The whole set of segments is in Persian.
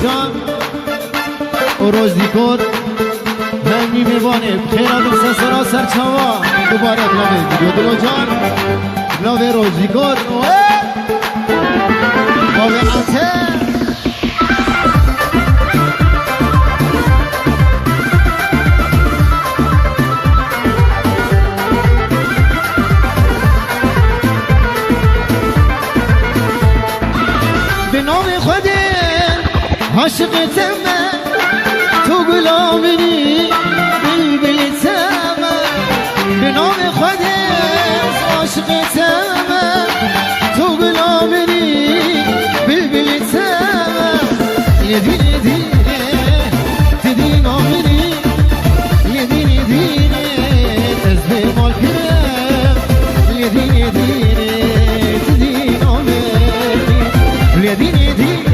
جان و روزی کود همی میوانه خیر آدم سسرا سرچوا دوباره بلاوه دلو جان بلاوه روزی کود بلاوه عطه به نام خود عاشقتم تو گلامنی بلبلتم به نام خود عاشقتم تو گلامنی بلبلتم یدینه دینه تدین آمنی یدینه دینه تزبه مال کرم یدینه دینه تدین آمنی یدینه دینه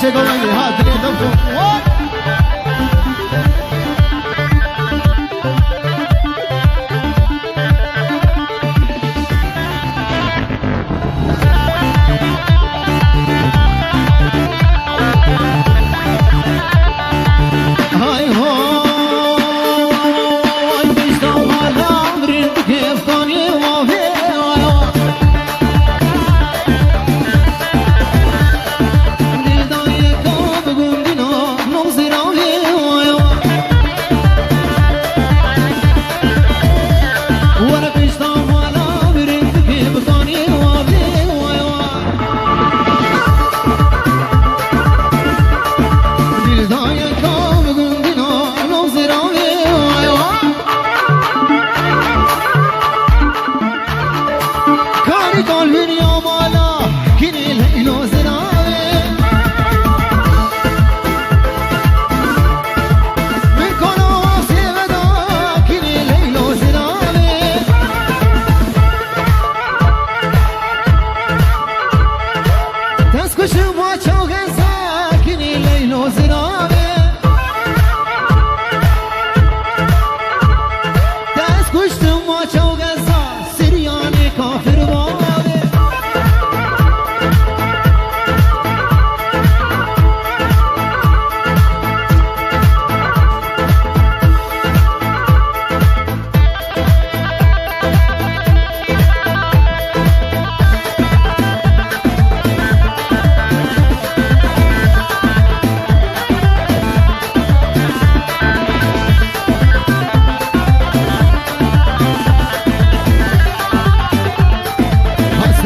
Chegou lá em errado, no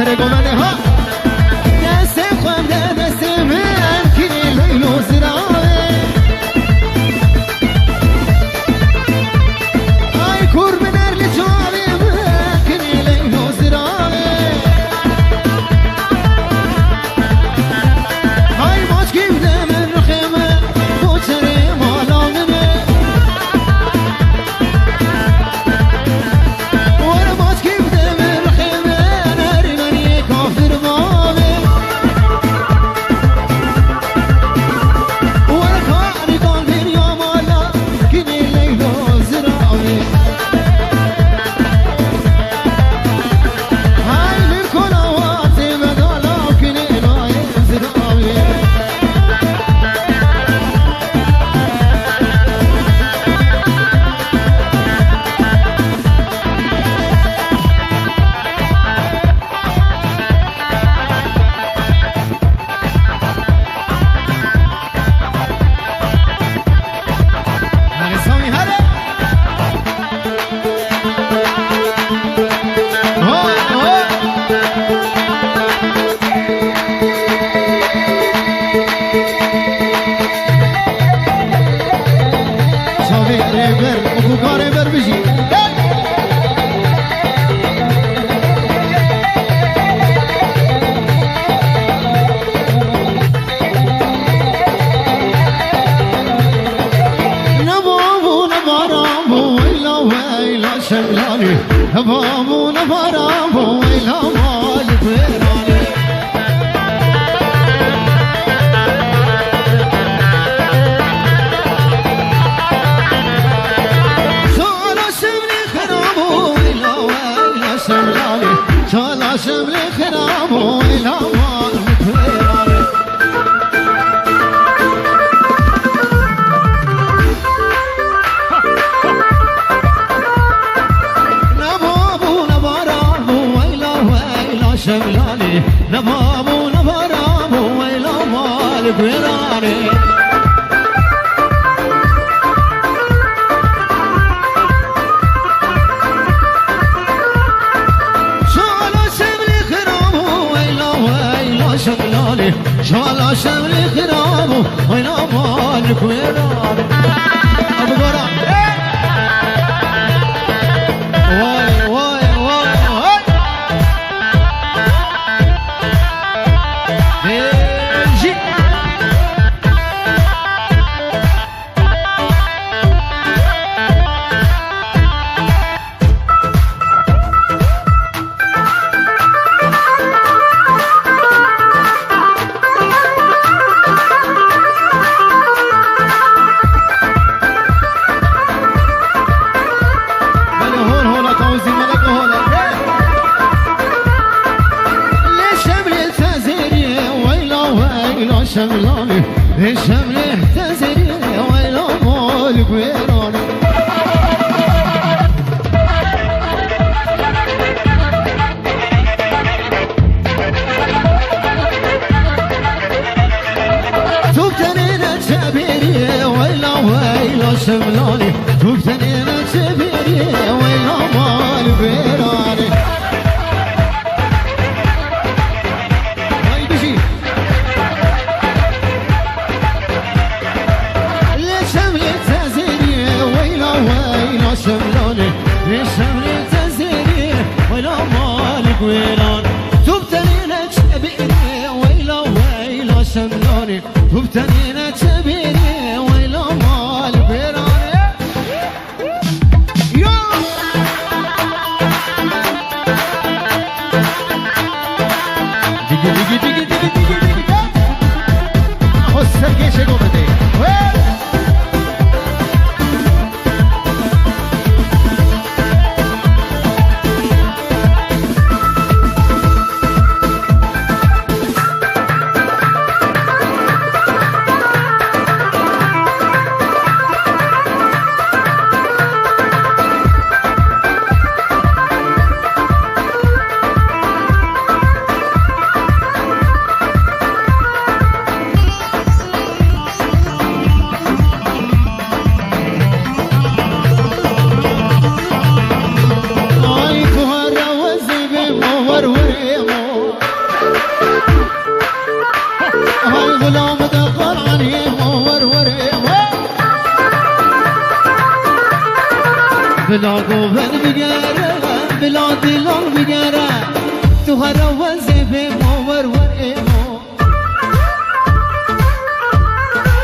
خره گمنه ها دست خونده دست من کنی لیلو زراوه ای کور منر لجاوه من کنی لیلو زراوه ای ماچ گیفته من رخمه بوچره مالانه شملاني هبامو نفرامو إلى مال فيراني شالا شملي خرامو إلى شملاني شالا شملي خرامو إلى مال فيراني شملاني نبابو نبرامو ويلا مالك ويراني شالا شملي خرامو ويلا شملاني شالا شملي خرامو ويلا مالك ويراني ابو قرام واي واي واي شملاني الشمل اهتزري ويلا مالك ويراني تبتنينا تشابيري ويلا شملاني تبتنينا تشابيري ويلا مالك ويراني شملاني الشمل تزيني ويلا مالك ويلان تبتنينا تشبيني ويلا شملاني تبتنينا تشبيني ويلا مالك ويلان ديجي ديجي ديجي ديجي ديجي حسك شكو بدي بلا گوهر بگره بلا دلان بگره تو هر وزه به ماور ور ایمو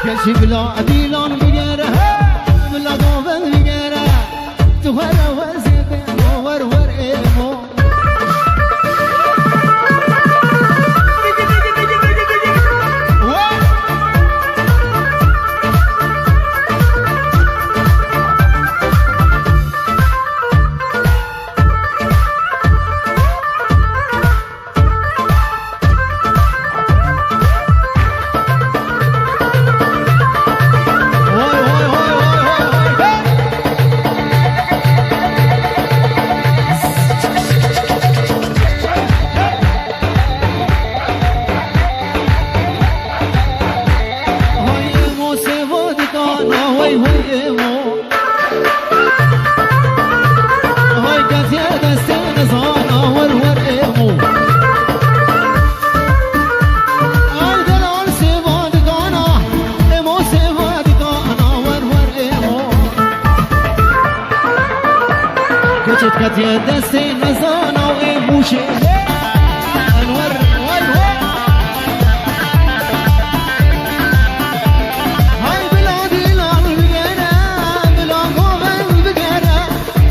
کشی بلا دلان بگره بلا گوهر بگره تو هر وزه به ماور ور ایمو يا دستي نزانا وإبوشي أنور هاي بلادي لان بقرة بلا قوغن بقرة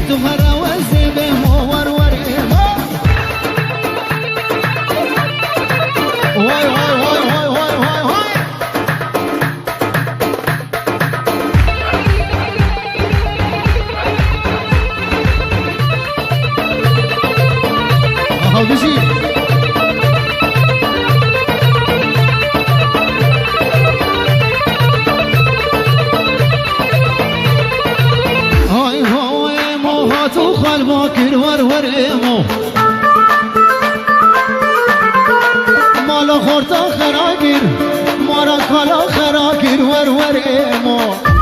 تفرى وزي بمو ورور إيمو واي واي واي واي واي واي واي بشي هاي هو مو هاتو خال باكر ور ايمو مالا خورتا خراكر مارا كالا خراكر ور ايمو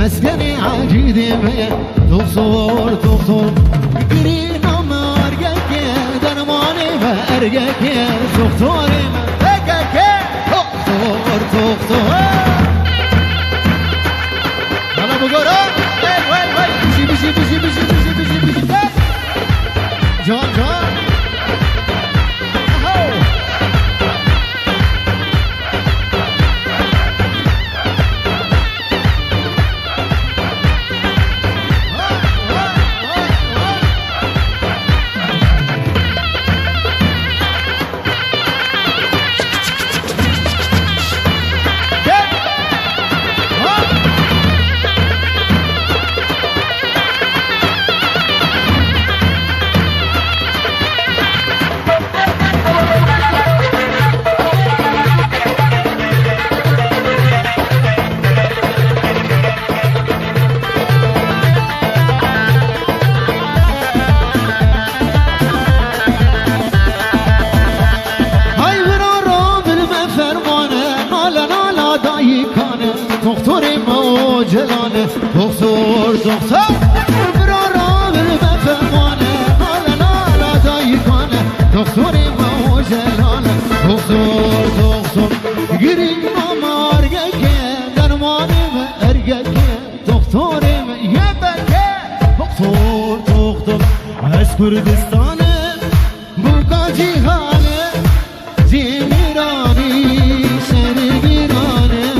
مسكني عجيدي مية تغصور قرينا ما أرقاك درماني ما أرقاك تغصوري ما أرقاك تغصور أنا بقرأ وين بشي جان دختر برا بالمفهمانه لا دايقانه دختر ما جلانه دختر گیری ما ارگه درمانه ما ارگه دختر ما یه بکه دختر از کردستانه بوکا جیهانه زمیرانی شهر گیرانه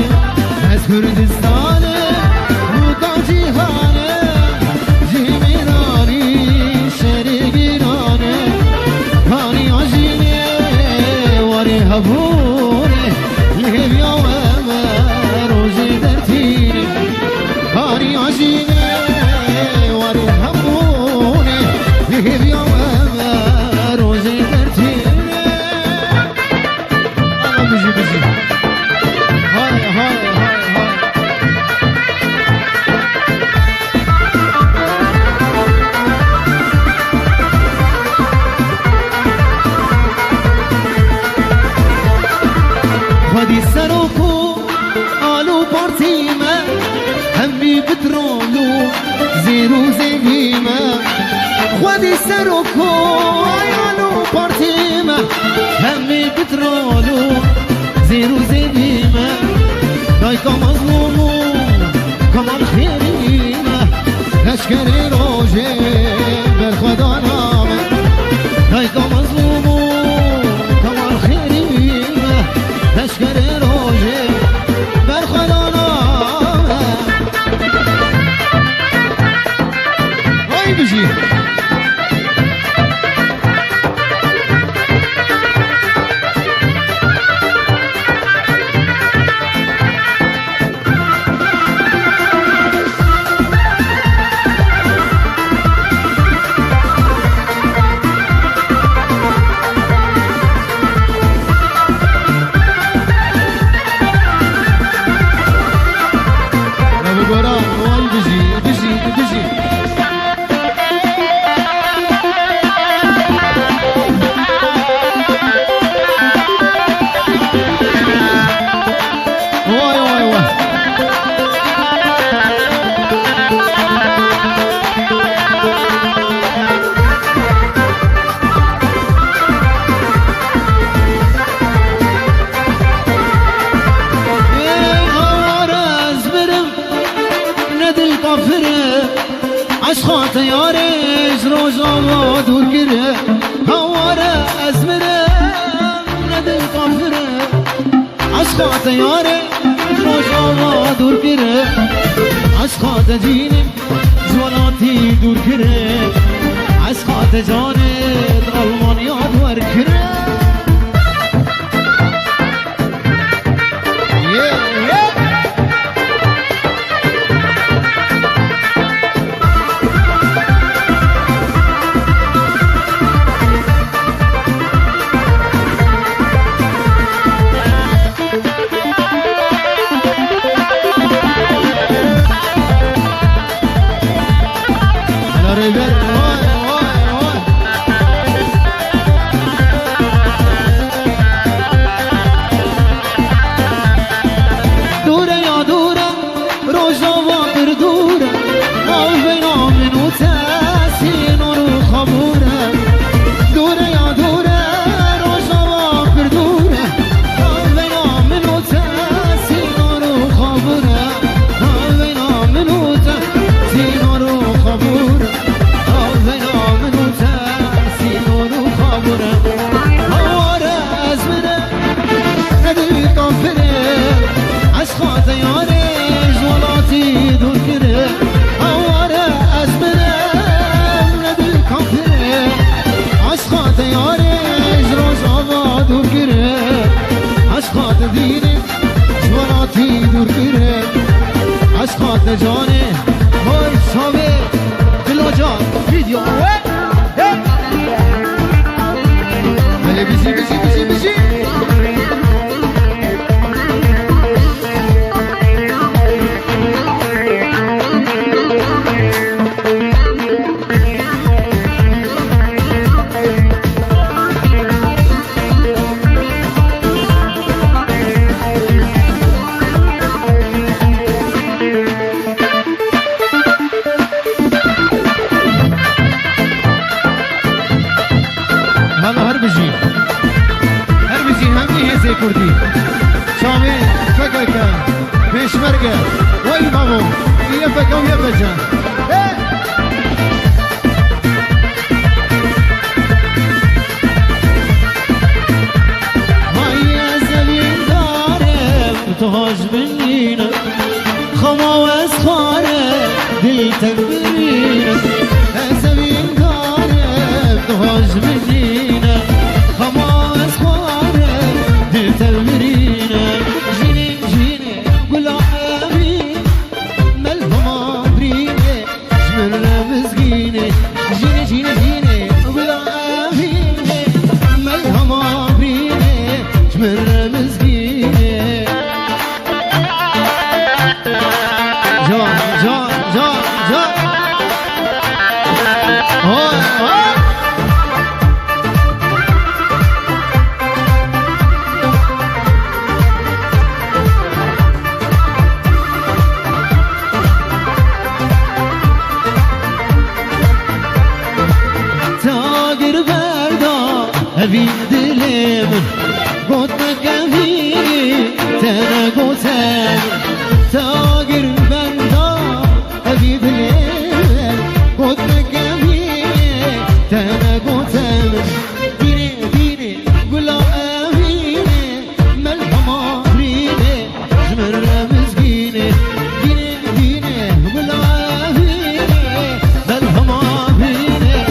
بیمه خودی سر و کویانو پارتیمه همی بترالو زیرو زیبیمه دای که مظلومو کمان خیریمه لشکری روژه بر خدا نامه دای که مظلومو کمان خیریمه لشکری روژه بر خدا نامه وای بجی عشقات یارش روزا دور گره هواره از مره ندل کافره عشقات یارش روزا دور گره عشقات جینم زولاتی دور گره عشقات جانت آلمانیا دور گره جانه های شامه دلا جان ویدیو بله بیزی بیزی بیزی بیزی کردی شامی فکر کن پیشمرگه وای بابو یه فکر و یه بجن مایی از زمین دارم تو هاش بینم خما و از خاره دل تکبرینم از زمین دارم تو هاش بینم خما و از خاره تلمرينا جيني جيني قول عامي ملهما بريني جمرنا مسكيني جيني جيني جيني قول عامي ملهما بريني جمرنا مسكيني جان جان جان جان هاي هاي أبي دلم قد نكفي تنقوتان تاقر بندا أبي دلم قد نكفي تنقوتان ديني ديني قلا أبيني ملحمة ريني جمر مسكيني ديني ديني قلا أبيني ملحمة ريني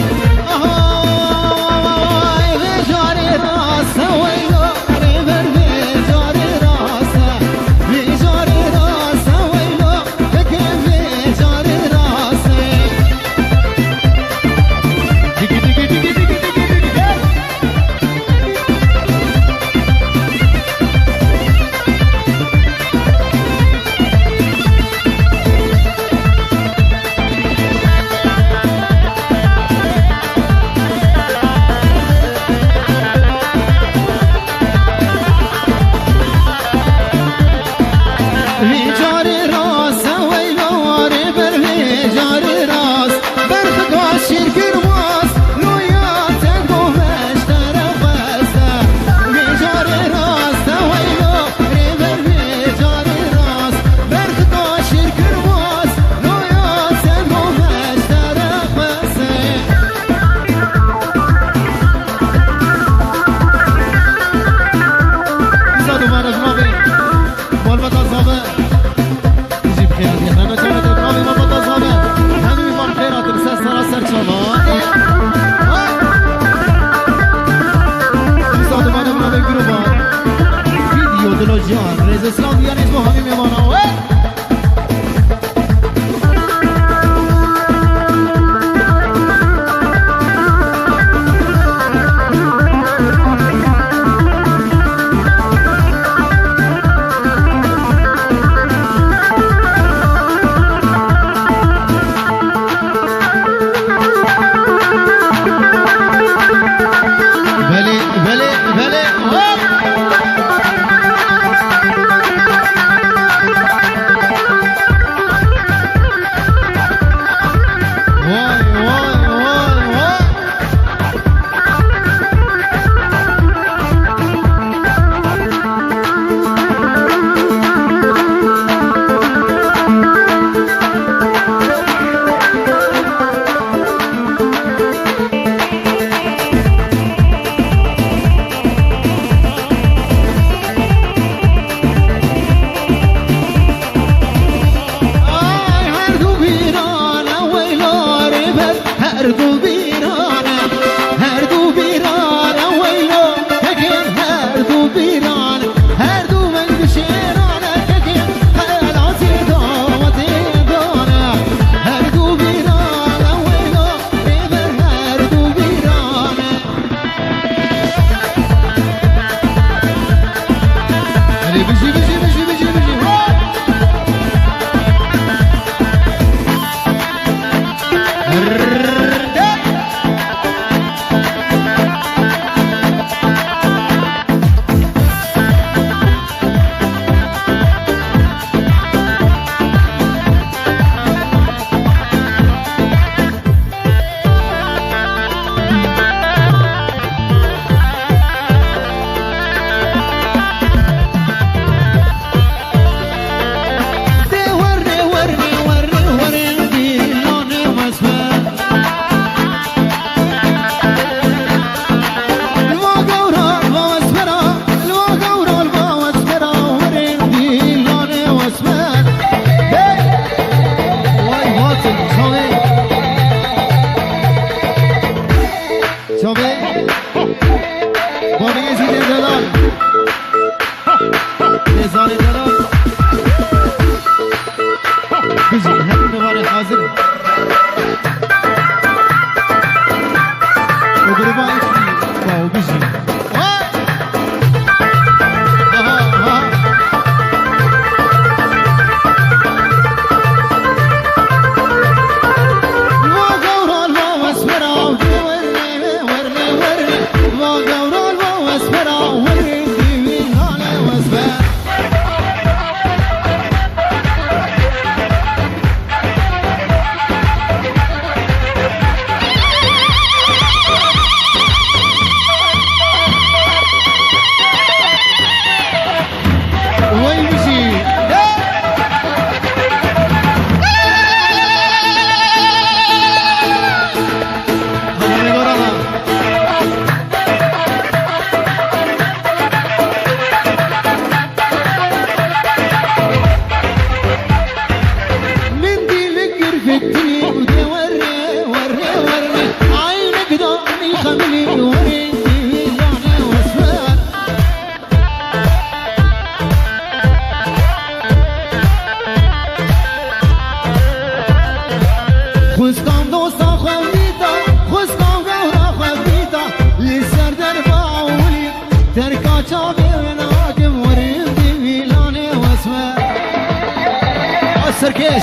سرکش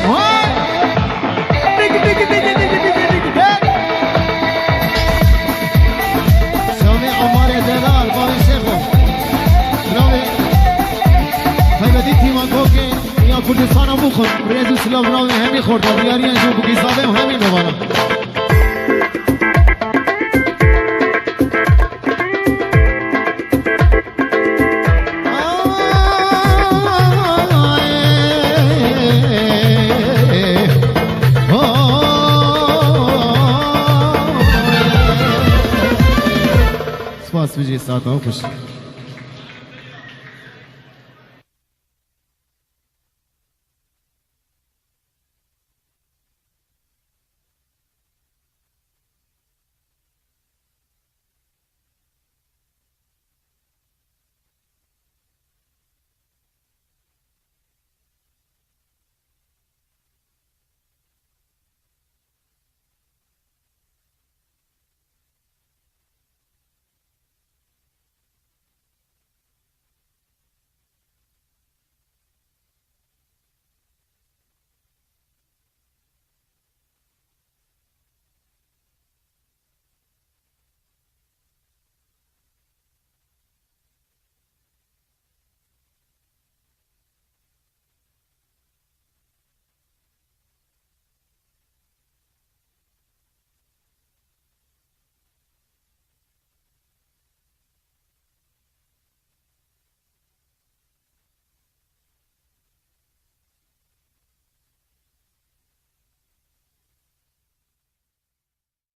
وای بیگی بیگی بیگی بیگی بیگی سامی عمار دلال باوی شیخو براوی خیبتی تیمان کوکی یا کردستان هم بخون ریزو سلام براوی همی خورده بیاری انجام بگی ساده هم همین ببانا سپاس بجی ساعت ها خوش